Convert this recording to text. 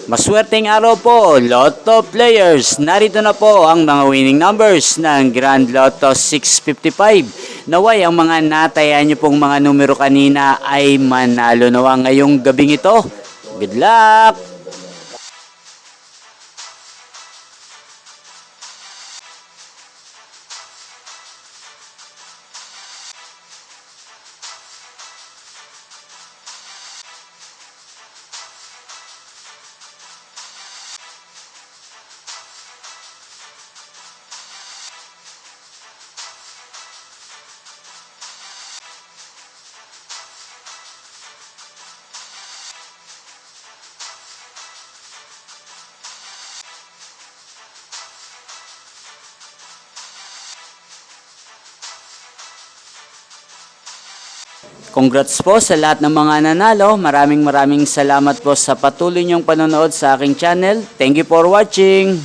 Maswerteng araw po, Lotto players. Narito na po ang mga winning numbers ng Grand Lotto 655. Naway ang mga nataya nyo pong mga numero kanina ay manalo nawa ngayong gabing ito. Good luck! Congrats po sa lahat ng mga nanalo. Maraming salamat po sa patuloy niyong panonood sa aking channel. Thank you for watching.